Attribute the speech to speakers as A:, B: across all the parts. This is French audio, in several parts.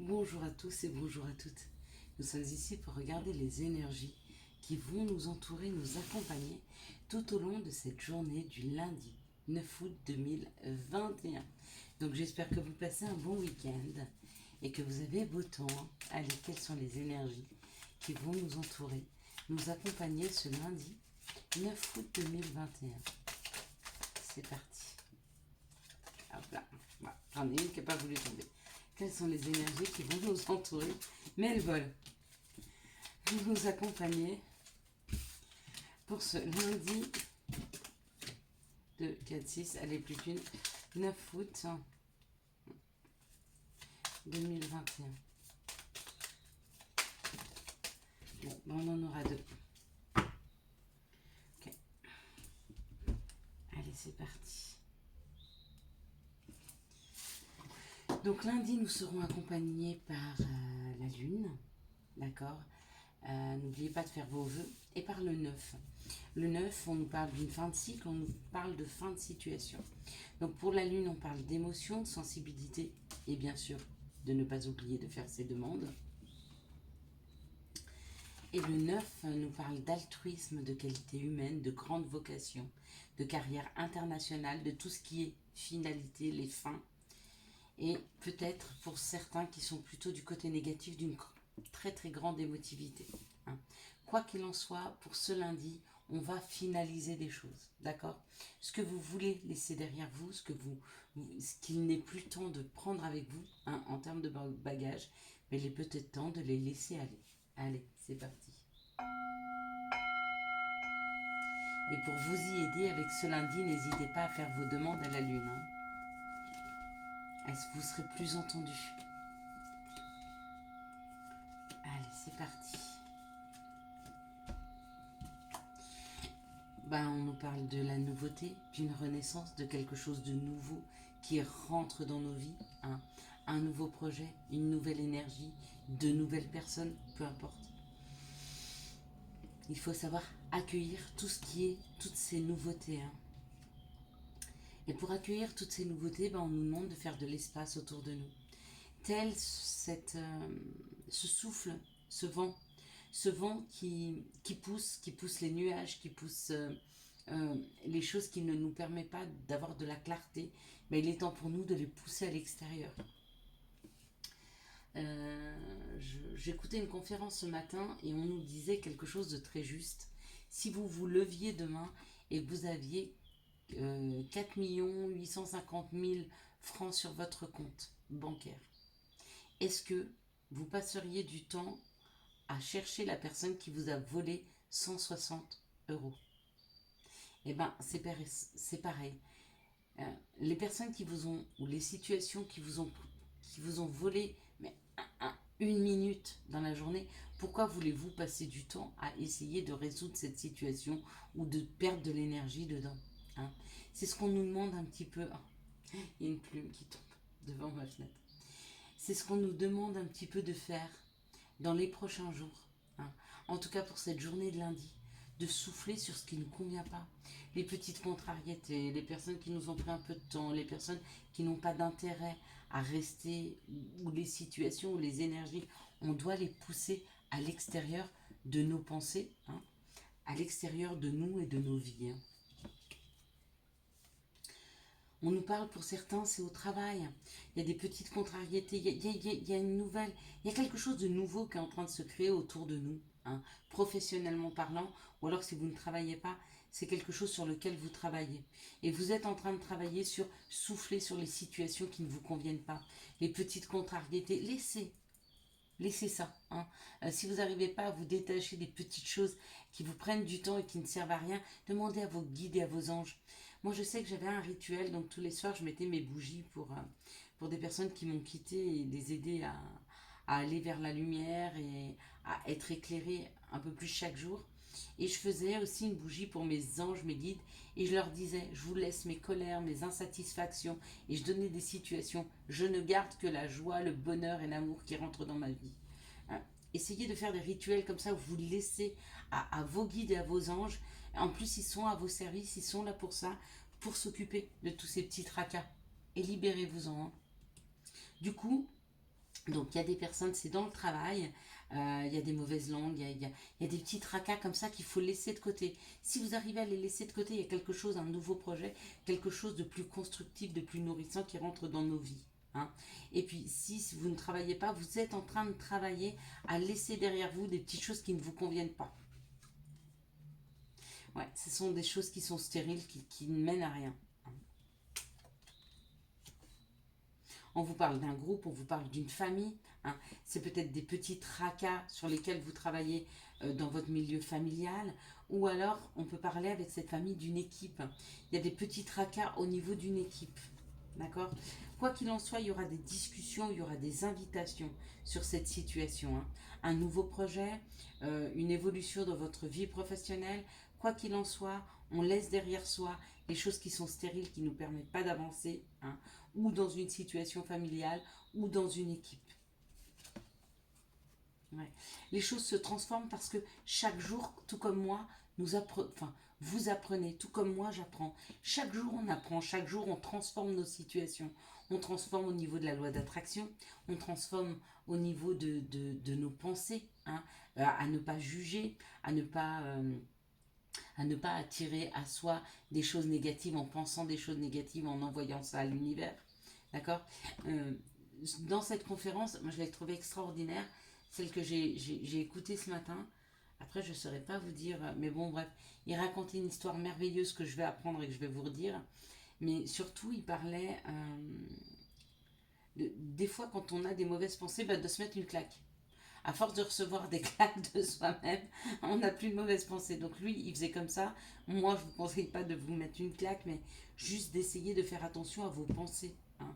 A: Bonjour à tous et bonjour à toutes. Nous sommes ici pour regarder les énergies qui vont nous entourer, nous accompagner tout au long de cette journée du lundi 9 août 2021. Donc j'espère que vous passez un bon week-end et que vous avez beau temps. Allez, quelles sont les énergies qui vont nous entourer, nous accompagner ce lundi 9 août 2021. C'est parti. Hop là, voilà. J'en ai une qui n'a pas voulu tomber. Quelles sont les énergies qui vont nous entourer, mais elles volent. Vous nous accompagner pour ce lundi de 4-6, allez plus qu'une, 9 août 2021. Bon, on en aura deux. Ok. Allez, c'est parti. Donc lundi, nous serons accompagnés par la Lune, d'accord. N'oubliez pas de faire vos vœux. Et par le 9. Le 9, on nous parle d'une fin de cycle, on nous parle de fin de situation. Donc pour la Lune, on parle d'émotion, de sensibilité et bien sûr de ne pas oublier de faire ses demandes. Et le 9 nous parle d'altruisme, de qualité humaine, de grande vocation, de carrière internationale, de tout ce qui est finalité, les fins. Et peut-être pour certains qui sont plutôt du côté négatif d'une très très grande émotivité. Hein. Quoi qu'il en soit, pour ce lundi, on va finaliser des choses, d'accord. Ce que vous voulez laisser derrière vous, ce qu'il n'est plus temps de prendre avec vous, hein, en termes de bagages, mais il est peut-être temps de les laisser aller. Allez, c'est parti. Et pour vous y aider avec ce lundi, n'hésitez pas à faire vos demandes à la Lune. Hein. Est-ce que vous serez plus entendu? Allez, c'est parti. On nous parle de la nouveauté, d'une renaissance, de quelque chose de nouveau qui rentre dans nos vies. Hein. Un nouveau projet, une nouvelle énergie, de nouvelles personnes, peu importe. Il faut savoir accueillir tout ce qui est, toutes ces nouveautés. Hein. Et pour accueillir toutes ces nouveautés, on nous demande de faire de l'espace autour de nous. Tel ce souffle, ce vent qui pousse les nuages, qui pousse les choses qui ne nous permettent pas d'avoir de la clarté, il est temps pour nous de les pousser à l'extérieur. J'écoutais une conférence ce matin et on nous disait quelque chose de très juste. Si vous vous leviez demain et que vous aviez 4 850 000 francs sur votre compte bancaire, est-ce que vous passeriez du temps à chercher la personne qui vous a volé 160 euros? Eh bien, c'est pareil. Les personnes qui vous ont, ou les situations qui vous ont volé une minute dans la journée, pourquoi voulez-vous passer du temps à essayer de résoudre cette situation ou de perdre de l'énergie dedans? Hein? C'est ce qu'on nous demande un petit peu. Oh, il y a une plume qui tombe devant ma fenêtre. C'est ce qu'on nous demande un petit peu de faire dans les prochains jours. Hein. En tout cas pour cette journée de lundi, de souffler sur ce qui ne nous convient pas. Les petites contrariétés, les personnes qui nous ont pris un peu de temps, les personnes qui n'ont pas d'intérêt à rester, ou les situations, ou les énergies, on doit les pousser à l'extérieur de nos pensées, hein, à l'extérieur de nous et de nos vies. Hein. On nous parle pour certains, c'est au travail. Il y a des petites contrariétés, il y a une nouvelle, il y a quelque chose de nouveau qui est en train de se créer autour de nous, hein, professionnellement parlant, ou alors si vous ne travaillez pas, c'est quelque chose sur lequel vous travaillez. Et vous êtes en train de travailler sur souffler sur les situations qui ne vous conviennent pas, les petites contrariétés, laissez ça. Hein. Si vous n'arrivez pas à vous détacher des petites choses qui vous prennent du temps et qui ne servent à rien, demandez à vos guides et à vos anges. Moi, je sais que j'avais un rituel, donc tous les soirs, je mettais mes bougies pour des personnes qui m'ont quitté et les aider à aller vers la lumière et à être éclairées un peu plus chaque jour. Et je faisais aussi une bougie pour mes anges, mes guides, et je leur disais, je vous laisse mes colères, mes insatisfactions, et je donnais des situations. Je ne garde que la joie, le bonheur et l'amour qui rentrent dans ma vie. Hein. Essayez de faire des rituels comme ça où vous laissez à vos guides et à vos anges. En plus, ils sont à vos services, ils sont là pour ça, pour s'occuper de tous ces petits tracas. Et libérez-vous-en. Hein. Du coup, Donc il y a des personnes, c'est dans le travail, il y a des mauvaises langues, il y a des petits tracas comme ça qu'il faut laisser de côté. Si vous arrivez à les laisser de côté, il y a quelque chose, un nouveau projet, quelque chose de plus constructif, de plus nourrissant qui rentre dans nos vies. Hein. Et puis si vous ne travaillez pas, vous êtes en train de travailler à laisser derrière vous des petites choses qui ne vous conviennent pas. Ouais, ce sont des choses qui sont stériles, qui ne mènent à rien. On vous parle d'un groupe, on vous parle d'une famille. Hein. C'est peut-être des petits tracas sur lesquels vous travaillez dans votre milieu familial. Ou alors, on peut parler avec cette famille d'une équipe. Il y a des petits tracas au niveau d'une équipe. D'accord. Quoi qu'il en soit, il y aura des discussions, il y aura des invitations sur cette situation. Hein. Un nouveau projet, une évolution dans votre vie professionnelle. Quoi qu'il en soit, on laisse derrière soi les choses qui sont stériles, qui ne nous permettent pas d'avancer. Hein, ou dans une situation familiale, ou dans une équipe. Ouais. Les choses se transforment parce que chaque jour, tout comme moi, vous apprenez, tout comme moi j'apprends. Chaque jour on apprend, chaque jour on transforme nos situations. On transforme au niveau de la loi d'attraction, on transforme au niveau de nos pensées, hein, à ne pas juger, à ne pas attirer à soi des choses négatives en pensant des choses négatives, en envoyant ça à l'univers. D'accord. Euh, Dans cette conférence, moi je l'ai trouvée extraordinaire, celle que j'ai écoutée ce matin. Après, je ne saurais pas vous dire, mais bon, bref, il racontait une histoire merveilleuse que je vais apprendre et que je vais vous redire. Mais surtout, il parlait des fois, quand on a des mauvaises pensées, bah, de se mettre une claque. À force de recevoir des claques de soi-même, on n'a plus de mauvaises pensées. Donc lui, il faisait comme ça. Moi, je ne vous conseille pas de vous mettre une claque, mais juste d'essayer de faire attention à vos pensées. Hein.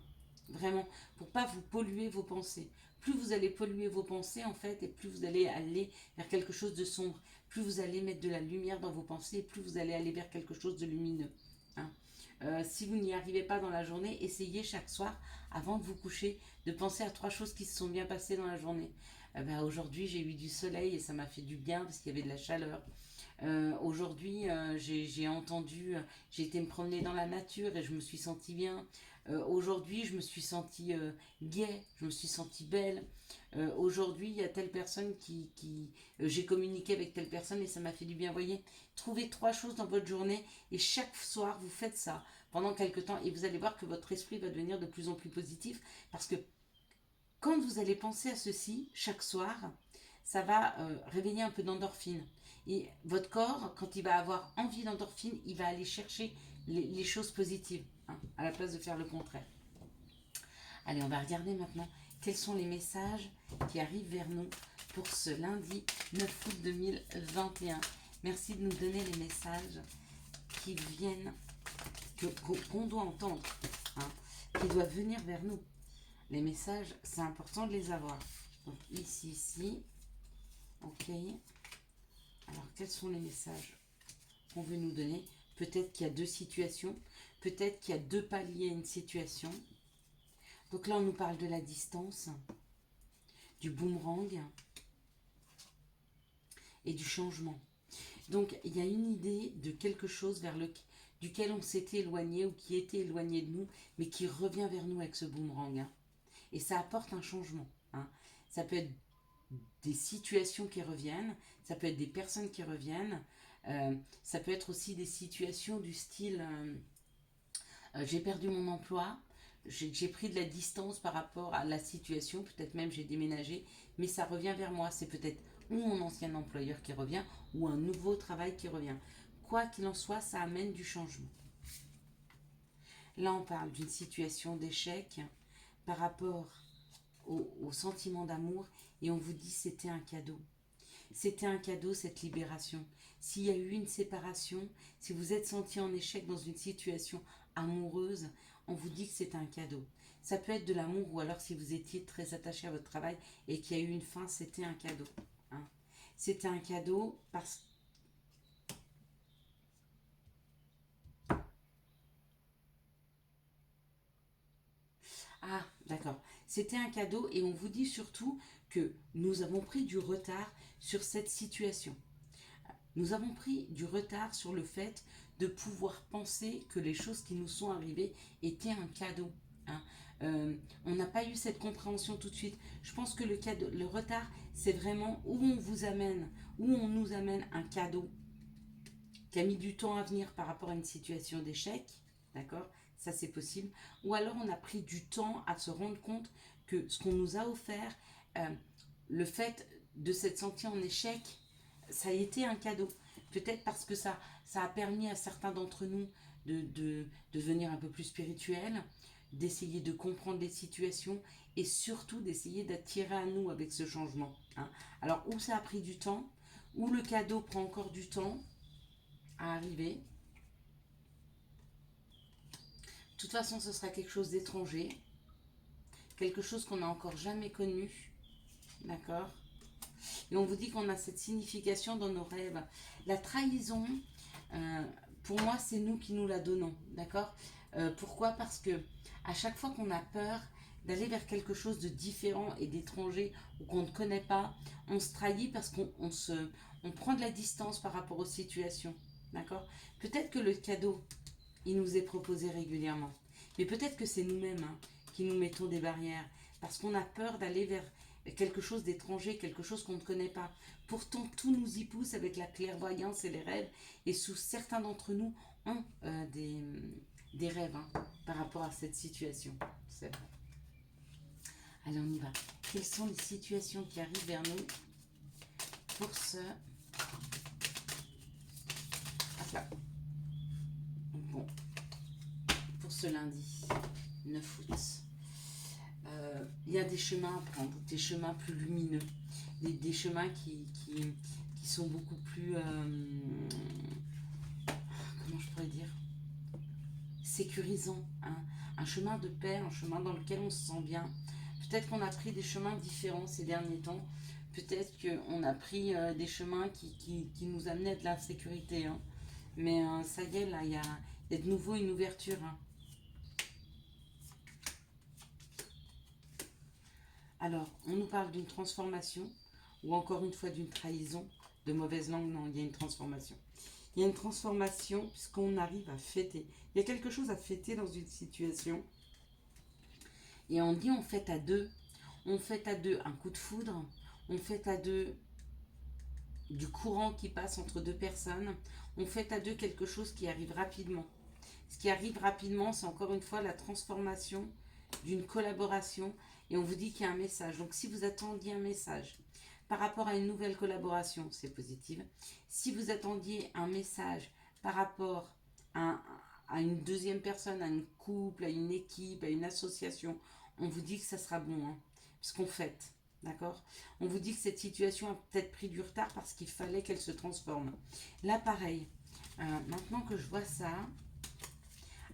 A: Vraiment, pour pas vous polluer vos pensées. Plus vous allez polluer vos pensées, en fait, et plus vous allez aller vers quelque chose de sombre. Plus vous allez mettre de la lumière dans vos pensées, plus vous allez aller vers quelque chose de lumineux. Hein. Si vous n'y arrivez pas dans la journée, essayez chaque soir, avant de vous coucher, de penser à 3 choses qui se sont bien passées dans la journée. Aujourd'hui, j'ai eu du soleil et ça m'a fait du bien parce qu'il y avait de la chaleur. Aujourd'hui, j'ai entendu, j'ai été me promener dans la nature et je me suis sentie bien. Aujourd'hui, je me suis sentie gaie, je me suis sentie belle. Aujourd'hui, il y a telle personne j'ai communiqué avec telle personne et ça m'a fait du bien. Voyez, trouvez 3 choses dans votre journée et chaque soir, vous faites ça pendant quelques temps et vous allez voir que votre esprit va devenir de plus en plus positif parce que quand vous allez penser à ceci chaque soir, ça va réveiller un peu d'endorphine. Et votre corps, quand il va avoir envie d'endorphine, il va aller chercher les choses positives, hein, à la place de faire le contraire. Allez, on va regarder maintenant quels sont les messages qui arrivent vers nous pour ce lundi 9 août 2021. Merci de nous donner les messages qui viennent, qu'on doit entendre, hein, qui doivent venir vers nous. Les messages, c'est important de les avoir. Donc ici. Ok. Alors, quels sont les messages qu'on veut nous donner? Peut-être qu'il y a 2 situations. Peut-être qu'il y a 2 paliers à une situation. Donc là, on nous parle de la distance, du boomerang et du changement. Donc, il y a une idée de quelque chose duquel on s'était éloigné ou qui était éloigné de nous, mais qui revient vers nous avec ce boomerang. Hein. Et ça apporte un changement. Hein. Ça peut être des situations qui reviennent, ça peut être des personnes qui reviennent, ça peut être aussi des situations du style j'ai perdu mon emploi, j'ai pris de la distance par rapport à la situation, peut-être même j'ai déménagé, mais ça revient vers moi. C'est peut-être ou mon ancien employeur qui revient ou un nouveau travail qui revient. Quoi qu'il en soit, ça amène du changement. Là, on parle d'une situation d'échec par rapport au sentiment d'amour et on vous dit c'était un cadeau. C'était un cadeau, cette libération. S'il y a eu une séparation, si vous êtes senti en échec dans une situation amoureuse, on vous dit que c'est un cadeau. Ça peut être de l'amour ou alors si vous étiez très attaché à votre travail et qu'il y a eu une fin, c'était un cadeau. Hein. C'était un cadeau parce que... Ah, d'accord. C'était un cadeau et on vous dit surtout que nous avons pris du retard sur cette situation. Nous avons pris du retard sur le fait de pouvoir penser que les choses qui nous sont arrivées étaient un cadeau. Hein. On n'a pas eu cette compréhension tout de suite. Je pense que le retard, c'est vraiment où on vous amène, où on nous amène un cadeau qui a mis du temps à venir par rapport à une situation d'échec, d'accord? Ça c'est possible. Ou alors on a pris du temps à se rendre compte que ce qu'on nous a offert, euh, le fait de s'être senti en échec, ça a été un cadeau. Peut-être parce que ça a permis à certains d'entre nous de devenir un peu plus spirituels, d'essayer de comprendre les situations et surtout d'essayer d'attirer à nous avec ce changement, hein. Alors, où ça a pris du temps, où le cadeau prend encore du temps à arriver. De toute façon, ce sera quelque chose d'étranger, quelque chose qu'on n'a encore jamais connu, d'accord? Et on vous dit qu'on a cette signification dans nos rêves. La trahison, euh, pour moi, c'est nous qui nous la donnons, d'accord? Pourquoi? Parce que à chaque fois qu'on a peur d'aller vers quelque chose de différent et d'étranger ou qu'on ne connaît pas, on se trahit parce on prend de la distance par rapport aux situations, d'accord? Peut-être que le cadeau, il nous est proposé régulièrement, mais peut-être que c'est nous-mêmes, hein, qui nous mettons des barrières parce qu'on a peur d'aller vers quelque chose d'étranger, quelque chose qu'on ne connaît pas. Pourtant, tout nous y pousse avec la clairvoyance et les rêves. Et certains d'entre nous ont des rêves, hein, par rapport à cette situation. C'est vrai. Allez, on y va. Quelles sont les situations qui arrivent vers nous pour ce... Enfin, bon, pour ce lundi 9 août. Il y a des chemins à prendre, des chemins plus lumineux, des chemins qui sont beaucoup plus, comment je pourrais dire, sécurisants, hein. Un chemin de paix, un chemin dans lequel on se sent bien. Peut-être qu'on a pris des chemins différents ces derniers temps, peut-être qu'on a pris des chemins qui nous amenaient à de l'insécurité, hein. Mais ça y est, là, il y a de nouveau une ouverture, hein. Alors, on nous parle d'une transformation, ou encore une fois d'une trahison, de mauvaise langue, non, il y a une transformation. Il y a une transformation puisqu'on arrive à fêter. Il y a quelque chose à fêter dans une situation. Et on dit on fête à deux. On fête à deux un coup de foudre. On fête à deux du courant qui passe entre deux personnes. On fête à deux quelque chose qui arrive rapidement. Ce qui arrive rapidement, c'est encore une fois la transformation d'une collaboration. Et on vous dit qu'il y a un message. Donc si vous attendiez un message par rapport à une nouvelle collaboration, c'est positif. Si vous attendiez un message par rapport à une deuxième personne, à un couple, à une équipe, à une association, on vous dit que ça sera bon, hein, parce qu'on fête, d'accord? On vous dit que cette situation a peut-être pris du retard parce qu'il fallait qu'elle se transforme. Là, pareil, maintenant que je vois ça,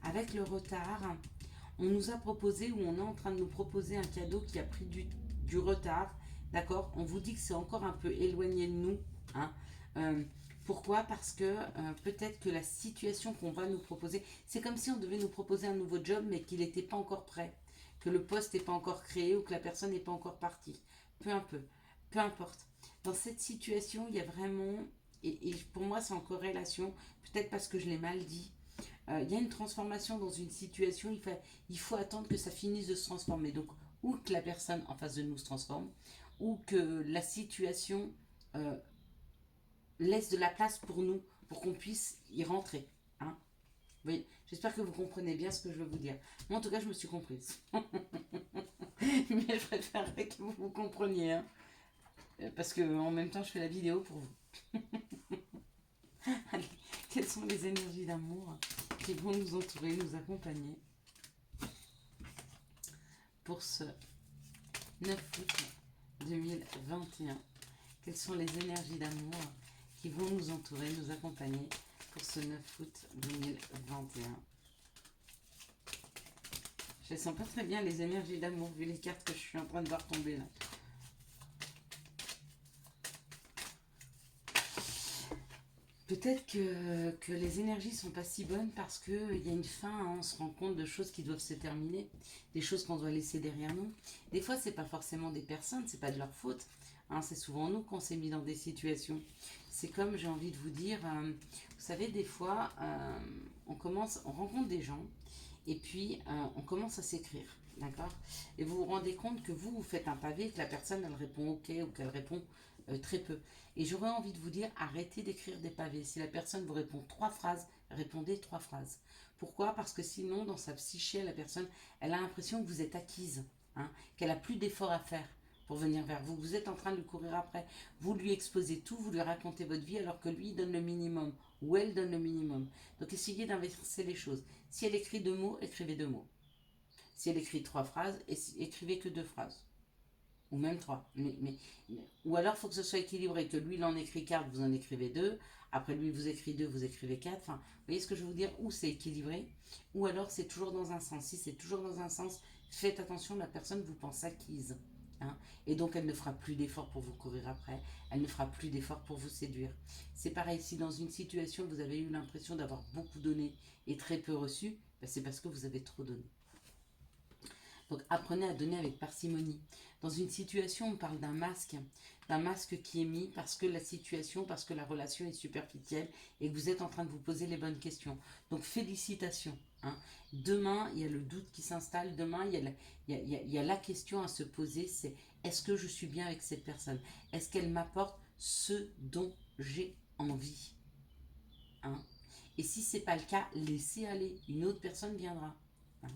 A: avec le retard, on nous a proposé ou on est en train de nous proposer un cadeau qui a pris du retard, d'accord? On vous dit que c'est encore un peu éloigné de nous, hein. Pourquoi? Parce que peut-être que la situation qu'on va nous proposer, c'est comme si on devait nous proposer un nouveau job mais qu'il n'était pas encore prêt, que le poste n'est pas encore créé ou que la personne n'est pas encore partie. Peu importe. Dans cette situation, il y a vraiment, et pour moi c'est en corrélation, peut-être parce que je l'ai mal dit, il y a une transformation dans une situation, il faut attendre que ça finisse de se transformer. Donc, ou que la personne en face de nous se transforme, ou que la situation euh, laisse de la place pour nous, pour qu'on puisse y rentrer, hein. Oui, j'espère que vous comprenez bien ce que je veux vous dire. Moi, en tout cas, je me suis comprise. Mais je préférerais que vous compreniez, hein. Parce que en même temps, je fais la vidéo pour vous. Allez, quelles sont les énergies d'amour qui vont nous entourer, nous accompagner pour ce 9 août 2021? Quelles sont les énergies d'amour qui vont nous entourer, nous accompagner pour ce 9 août 2021? Je ne sens pas très bien les énergies d'amour vu les cartes que je suis en train de voir tomber là. Peut-être que les énergies sont pas si bonnes parce qu'il y a une fin, hein, on se rend compte de choses qui doivent se terminer, des choses qu'on doit laisser derrière nous. Des fois, c'est pas forcément des personnes, c'est pas de leur faute, hein, c'est souvent nous qu'on s'est mis dans des situations. C'est comme, j'ai envie de vous dire, vous savez, des fois, on rencontre des gens et puis on commence à s'écrire. D'accord? Et vous vous rendez compte que vous faites un pavé et que la personne, elle répond OK ou qu'elle répond très peu. Et j'aurais envie de vous dire, arrêtez d'écrire des pavés. Si la personne vous répond 3 phrases, répondez 3 phrases. Pourquoi? Parce que sinon, dans sa psyché, la personne, elle a l'impression que vous êtes acquise, hein, qu'elle a plus d'efforts à faire pour venir vers vous. Vous êtes en train de lui courir après. Vous lui exposez tout, vous lui racontez votre vie alors que lui il donne le minimum ou elle donne le minimum. Donc essayez d'inverser les choses. Si elle écrit 2 mots, écrivez 2 mots. Si elle écrit 3 phrases, écrivez que 2 phrases. Ou même 3. Ou alors, il faut que ce soit équilibré, que lui, il en écrit 4, vous en écrivez 2. Après, lui, vous écrit 2, vous écrivez 4. Enfin, vous voyez ce que je veux vous dire? Ou c'est équilibré, ou alors c'est toujours dans un sens. Si c'est toujours dans un sens, faites attention, la personne vous pense acquise. Hein, et donc, elle ne fera plus d'efforts pour vous courir après. Elle ne fera plus d'efforts pour vous séduire. C'est pareil, si dans une situation, vous avez eu l'impression d'avoir beaucoup donné et très peu reçu, ben c'est parce que vous avez trop donné. Donc apprenez à donner avec parcimonie. Dans une situation, on parle d'un masque qui est mis parce que la situation, parce que la relation est superficielle et que vous êtes en train de vous poser les bonnes questions. Donc félicitations. Hein. Demain, il y a le doute qui s'installe. Demain, il y a la question à se poser, c'est est-ce que je suis bien avec cette personne? Est-ce qu'elle m'apporte ce dont j'ai envie? Hein. Et si ce n'est pas le cas, laissez aller. Une autre personne viendra. Hein.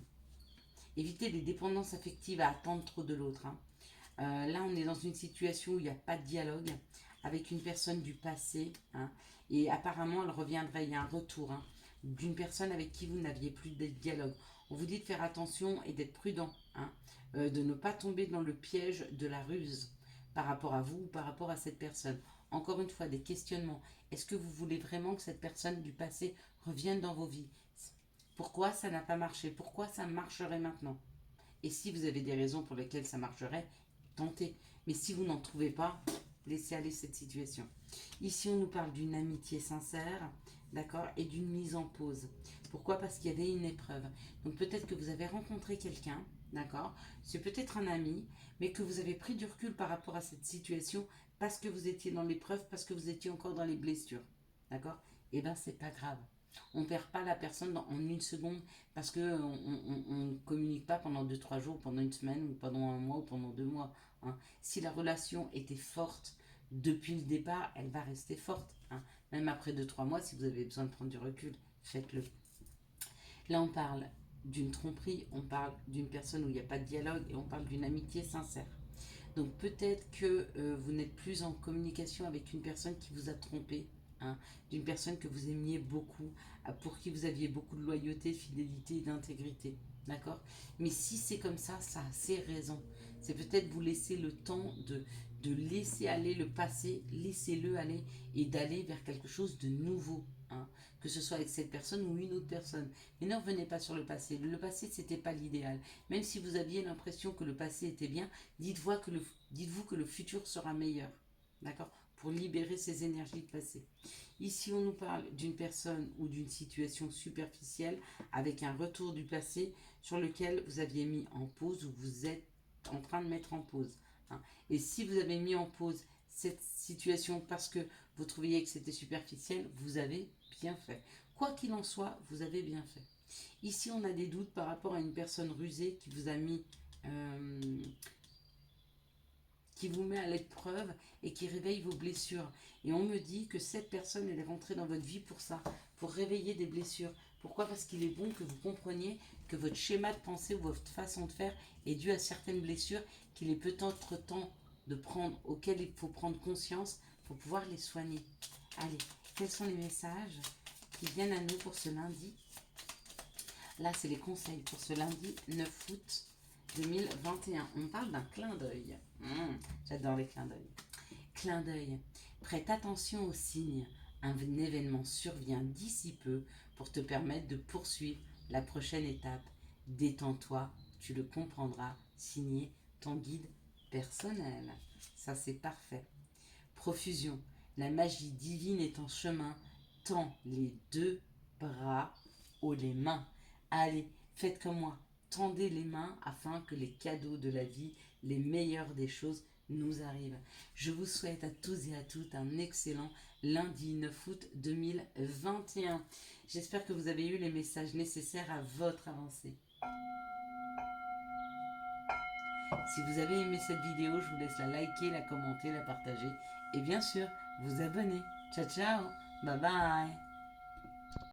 A: Évitez les dépendances affectives à attendre trop de l'autre. Hein. Là, on est dans une situation où il n'y a pas de dialogue avec une personne du passé. Hein, et apparemment, elle reviendrait. Il y a un retour hein, d'une personne avec qui vous n'aviez plus de dialogue. On vous dit de faire attention et d'être prudent. Hein, de ne pas tomber dans le piège de la ruse par rapport à vous ou par rapport à cette personne. Encore une fois, des questionnements. Est-ce que vous voulez vraiment que cette personne du passé revienne dans vos vies? Pourquoi ça n'a pas marché? Pourquoi ça marcherait maintenant? Et si vous avez des raisons pour lesquelles ça marcherait, tentez. Mais si vous n'en trouvez pas, laissez aller cette situation. Ici, on nous parle d'une amitié sincère, d'accord, et d'une mise en pause. Pourquoi? Parce qu'il y avait une épreuve. Donc peut-être que vous avez rencontré quelqu'un, d'accord, c'est peut-être un ami, mais que vous avez pris du recul par rapport à cette situation parce que vous étiez dans l'épreuve, parce que vous étiez encore dans les blessures, d'accord? Eh bien, c'est pas grave. On ne perd pas la personne en une seconde parce qu'on ne communique pas pendant 2, 3 jours, pendant une semaine, ou pendant un mois, ou pendant 2 mois. Hein. Si la relation était forte depuis le départ, elle va rester forte. Hein. Même après 2, 3 mois, si vous avez besoin de prendre du recul, faites-le. Là, on parle d'une tromperie, on parle d'une personne où il n'y a pas de dialogue et on parle d'une amitié sincère. Donc peut-être que vous n'êtes plus en communication avec une personne qui vous a trompé, hein, d'une personne que vous aimiez beaucoup, pour qui vous aviez beaucoup de loyauté, de fidélité et d'intégrité. D'accord? Mais si c'est comme ça a ses raisons. C'est peut-être vous laisser le temps de laisser aller le passé, laissez-le aller et d'aller vers quelque chose de nouveau. Hein, que ce soit avec cette personne ou une autre personne. Mais ne revenez pas sur le passé. Le passé, c'était pas l'idéal. Même si vous aviez l'impression que le passé était bien, dites-vous que le futur sera meilleur. D'accord? Pour libérer ces énergies de passé. Ici, on nous parle d'une personne ou d'une situation superficielle avec un retour du passé sur lequel vous aviez mis en pause ou vous êtes en train de mettre en pause. Hein. Et si vous avez mis en pause cette situation parce que vous trouviez que c'était superficiel, vous avez bien fait. Quoi qu'il en soit, vous avez bien fait. Ici, on a des doutes par rapport à une personne rusée qui vous a mis... qui vous met à l'épreuve et qui réveille vos blessures. Et on me dit que cette personne, elle est rentrée dans votre vie pour ça, pour réveiller des blessures. Pourquoi? Parce qu'il est bon que vous compreniez que votre schéma de pensée ou votre façon de faire est due à certaines blessures qu'il est peut-être temps de prendre, auxquelles il faut prendre conscience pour pouvoir les soigner. Allez, quels sont les messages qui viennent à nous pour ce lundi? Là, c'est les conseils pour ce lundi 9 août 2021. On parle d'un clin d'œil. J'adore les clins d'œil. Clin d'œil. Prête attention aux signes. Un événement survient d'ici peu pour te permettre de poursuivre la prochaine étape. Détends-toi, tu le comprendras. Signé ton guide personnel. Ça, c'est parfait. Profusion. La magie divine est en chemin. Tends les 2 bras aux les mains. Allez, faites comme moi. Tendez les mains afin que les cadeaux de la vie, les meilleures des choses, nous arrivent. Je vous souhaite à tous et à toutes un excellent lundi 9 août 2021. J'espère que vous avez eu les messages nécessaires à votre avancée. Si vous avez aimé cette vidéo, je vous laisse la liker, la commenter, la partager et bien sûr vous abonner. Ciao ciao, bye bye.